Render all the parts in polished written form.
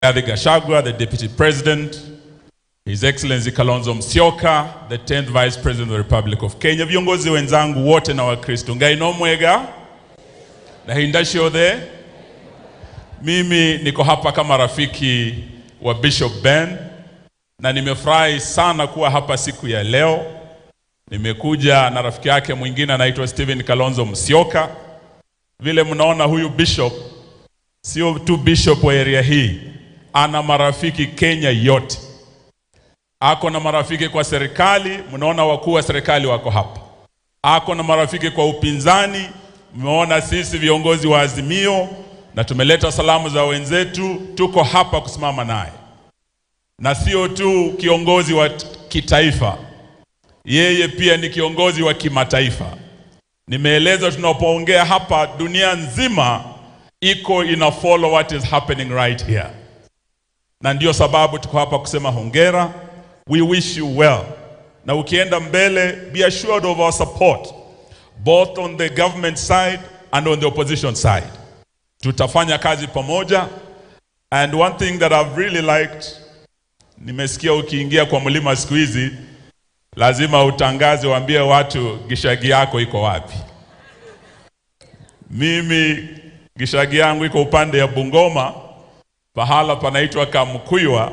Rigathi Gachagua, the Deputy President, His Excellency Kalonzo Musyoka, the 10th Vice President of the Republic of Kenya, viongozi wenzangu wote na Wakristo. Ngai no mwega na hindashio the. Mimi niko hapa kama rafiki wa Bishop Ben na nimefurahi sana kuwa hapa siku ya leo. Nimekuja na rafiki yake mwingine anaitwa Stephen Kalonzo Musyoka. Vile mnaona huyu bishop sio tu bishop wa area hii, ana marafiki Kenya yote. Ako na marafiki kwa serikali, mnaona wakuu wa serikali wako hapa. Ako na marafiki kwa upinzani, mmeona sisi viongozi wa Azimio na tumeleta salamu za wenzetu, tuko hapa kusimama naye. Na sio tu kiongozi wa kitaifa, yeye pia ni kiongozi wa kimataifa. Nimeeleza tunapoongea hapa dunia nzima iko ina follow what is happening right here. Na ndio sababu tuko hapa kusema hongera. We wish you well. Na ukienda mbele, be assured of our support, both on the government side and on the opposition side. Tutafanya kazi pamoja. And one thing that I've really liked, nimesikia ukiingia kwa mlima siku hizi, lazima utangaze waambie watu gishagi yako iko wapi. Mimi gishagi yangu iko upande ya Bungoma, pahala panaitwa Kamukuywa,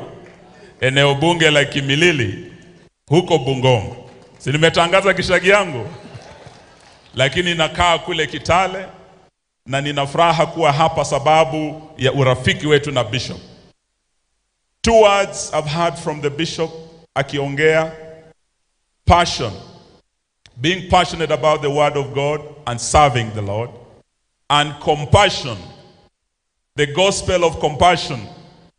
eneo bunge la Kimilili, huko Bungoma. Si nimetangaza gishagi yangu? Lakini nakaa kule Kitale na nina furaha kuwa hapa sababu ya urafiki wetu na bishop. Two words I've heard from the bishop akiongea: passion, being passionate about the word of God and serving the Lord, and compassion, the gospel of compassion,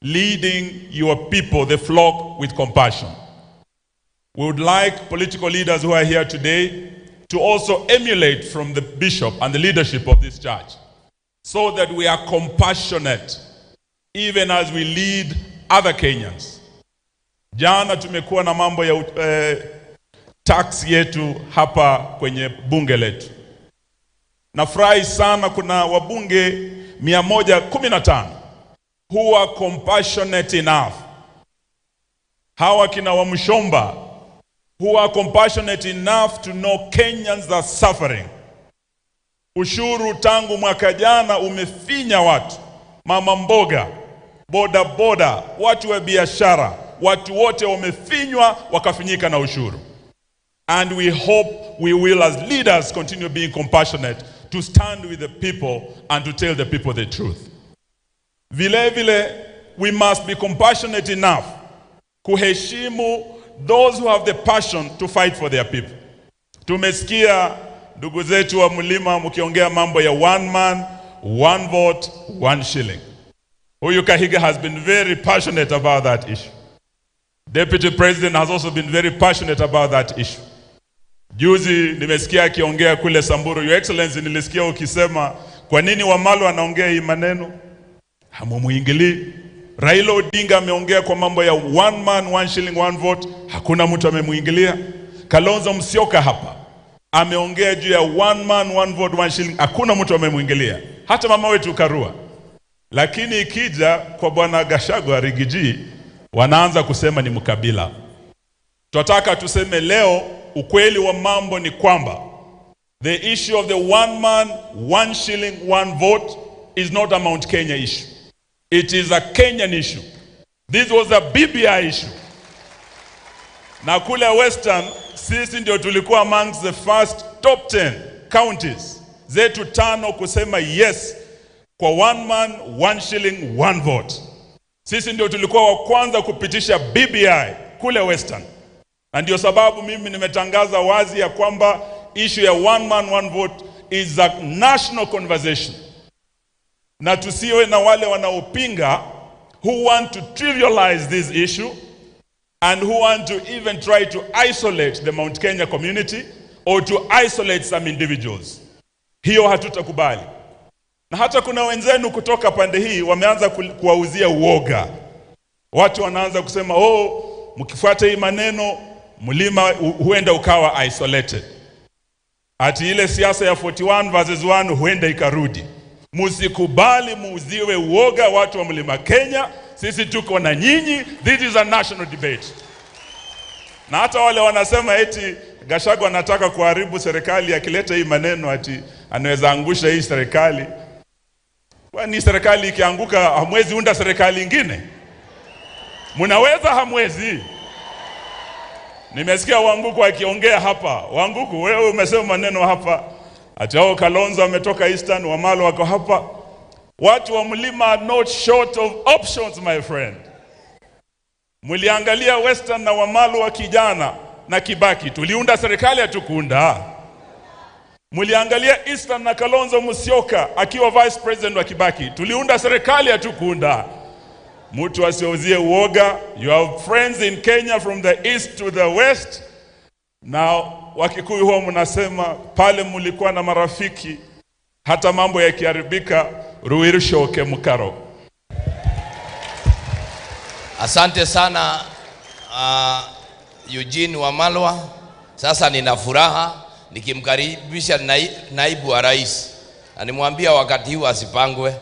leading your people, the flock, with compassion. We would like political leaders who are here today to also emulate from the bishop and the leadership of this church, so that we are compassionate even as we lead other Kenyans. Jana tumekuwa na mambo ya tax yetu hapa kwenye bunge letu. Nafurahi sana kuna wabunge 115 who are compassionate enough. Hawa kina Wamshomba who are compassionate enough to know Kenyans are suffering. Ushuru tangu mwaka jana umefinya watu, mama mboga, boda boda, watu wa biashara, watu wote wamefinywa wakafinyika na ushuru. And we hope we will as leaders continue being compassionate to stand with the people and to tell the people the truth. Vile vile, we must be compassionate enough kuheshimu those who have the passion to fight for their people. Tumesikia ndugu zetu wa mlima mkiongea mambo ya one man, one vote, one shilling. Huyu Kahiga has been very passionate about that issue. Deputy President has also been very passionate about that issue. Juzi nimesikia akiongea kule Samburu. Your Excellency, nilisikia ukisema kwa nini Wamalo anaongea hii maneno? Hamumuingili. Raila Odinga ameongea kwa mambo ya one man, one shilling, one vote. Hakuna mtu amemuingilia. Kalonzo Musyoka hapa ameongea juu ya one man, one vote, one shilling. Hakuna mtu amemuingilia. Hata mama wetu Karua. Lakini ikija kwa bwana Gachagua Rigiji, wanaanza kusema ni mkabila. Tunataka tuseme leo ukweli wa mambo ni kwamba the issue of the one man, one shilling, one vote is not a Mount Kenya issue. It is a Kenyan issue. This was a BBI issue. Na kule Western, sisi ndio tulikuwa amongst the first top 10 counties zetu 5 kusema yes kwa one man, one shilling, one vote. Sisi ndio tulikuwa wa kwanza kupitisha BBI kule Western. Na ndio sababu mimi nimetangaza wazi ya kwamba issue ya one man, one vote is a national conversation. Na tusiwe na wale wanaopinga who want to trivialize this issue and who want to even try to isolate the Mount Kenya community or to isolate some individuals. Hiyo hatutakubali. Na hata kuna wenzenu kutoka pande hii wameanza kuwauzia uoga. Watu wanaanza kusema, mkifuata hii maneno mlima huenda ukawa isolated. Ati ile siasa ya 41 versus 1 huenda ikarudi. Musikubali muuziwe uoga watu wa mlima Kenya. sisi tuko na nyinyi. This is a national debate. Na hata wale wanasema eti Gachagua anataka kuharibu serikali, akileta hii maneno ati anaweza angusha hii serikali. Kwani serikali ikianguka hamwezi unda serikali nyingine? Mnaweza hamwezi? Nimesikia Wanguku akiongea hapa. Wanguku, wewe umesema maneno hapa ati hao Kalonzo ametoka Eastern, Wamalwa wako hapa. Watu wa mlima are not short of options, my friend. Muliangalia Western na Wamalwa kijana na Kibaki, tuliunda serikali hatukuunda. Muliangalia Eastern na Kalonzo Musyoka akiwa vice president wa Kibaki, tuliunda serikali hatukuunda. Mtu asiuzie uoga. You have friends in Kenya from the east to the west. Na Wakikuyu huwa mnasema pale mulikuwa na marafiki, hata mambo yakiharibika Ruiru shoke mukaro. Asante sana Eugene Wamalwa. Sasa nina furaha nikimkaribisha naibu wa rais. Animwambia wakati huu asipangwe.